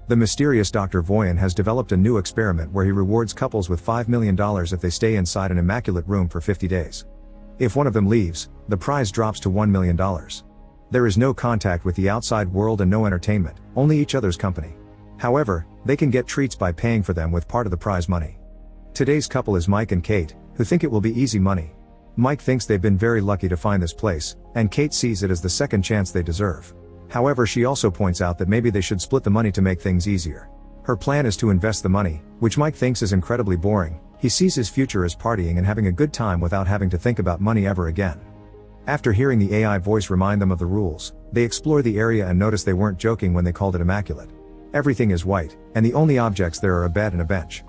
The mysterious Dr. Voyan has developed a new experiment where he rewards couples with $5 million if they stay inside an immaculate room for 50 days. If one of them leaves, the prize drops to $1 million. There is no contact with the outside world and no entertainment, only each other's company. However, they can get treats by paying for them with part of the prize money. Today's couple is Mike and Kate, who think it will be easy money. Mike thinks they've been very lucky to find this place, and Kate sees it as the second chance they deserve. However, she also points out that maybe they should split the money to make things easier. Her plan is to invest the money, which Mike thinks is incredibly boring. He sees his future as partying and having a good time without having to think about money ever again. After hearing the AI voice remind them of the rules, they explore the area and notice they weren't joking when they called it immaculate. Everything is white, and the only objects there are a bed and a bench.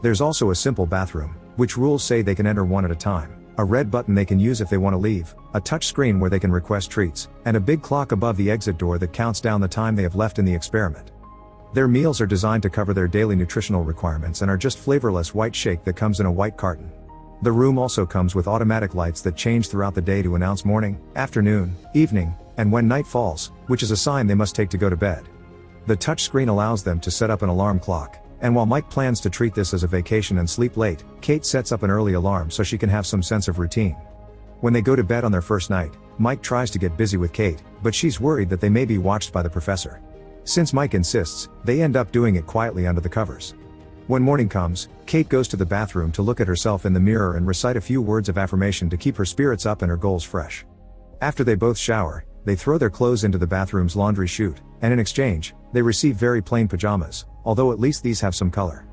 There's also a simple bathroom, which rules say they can enter one at a time, a red button they can use if they want to leave, a touch screen where they can request treats, and a big clock above the exit door that counts down the time they have left in the experiment. Their meals are designed to cover their daily nutritional requirements and are just flavorless white shake that comes in a white carton. The room also comes with automatic lights that change throughout the day to announce morning, afternoon, evening, and when night falls, which is a sign they must take to go to bed. The touch screen allows them to set up an alarm clock. And while Mike plans to treat this as a vacation and sleep late, Kate sets up an early alarm so she can have some sense of routine. When they go to bed on their first night, Mike tries to get busy with Kate, but she's worried that they may be watched by the professor. Since Mike insists, they end up doing it quietly under the covers. When morning comes, Kate goes to the bathroom to look at herself in the mirror and recite a few words of affirmation to keep her spirits up and her goals fresh. After they both shower, they throw their clothes into the bathroom's laundry chute, and in exchange, they receive very plain pajamas, although at least these have some color.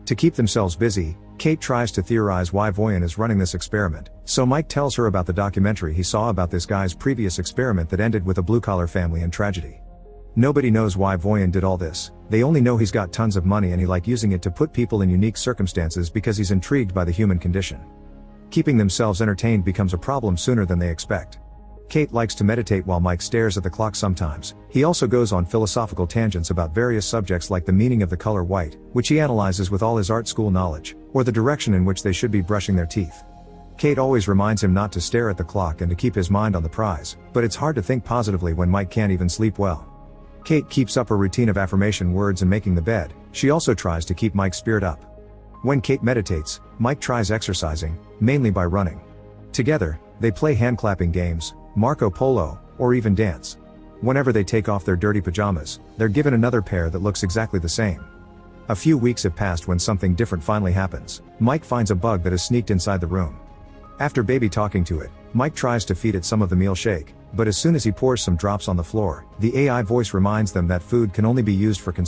To keep themselves busy, Kate tries to theorize why Voyan is running this experiment, so Mike tells her about the documentary he saw about this guy's previous experiment that ended with a blue-collar family and tragedy. Nobody knows why Voyan did all this, they only know he's got tons of money and he likes using it to put people in unique circumstances because he's intrigued by the human condition. Keeping themselves entertained becomes a problem sooner than they expect. Kate likes to meditate while Mike stares at the clock sometimes. He also goes on philosophical tangents about various subjects like the meaning of the color white, which he analyzes with all his art school knowledge, or the direction in which they should be brushing their teeth. Kate always reminds him not to stare at the clock and to keep his mind on the prize, but it's hard to think positively when Mike can't even sleep well. Kate keeps up her routine of affirmation words and making the bed. She also tries to keep Mike's spirit up. When Kate meditates, Mike tries exercising, mainly by running. Together, they play hand-clapping games, Marco Polo, or even dance. Whenever they take off their dirty pajamas, they're given another pair that looks exactly the same. A few weeks have passed when something different finally happens. Mike finds a bug that has sneaked inside the room. After baby talking to it, Mike tries to feed it some of the meal shake, but as soon as he pours some drops on the floor, the AI voice reminds them that food can only be used for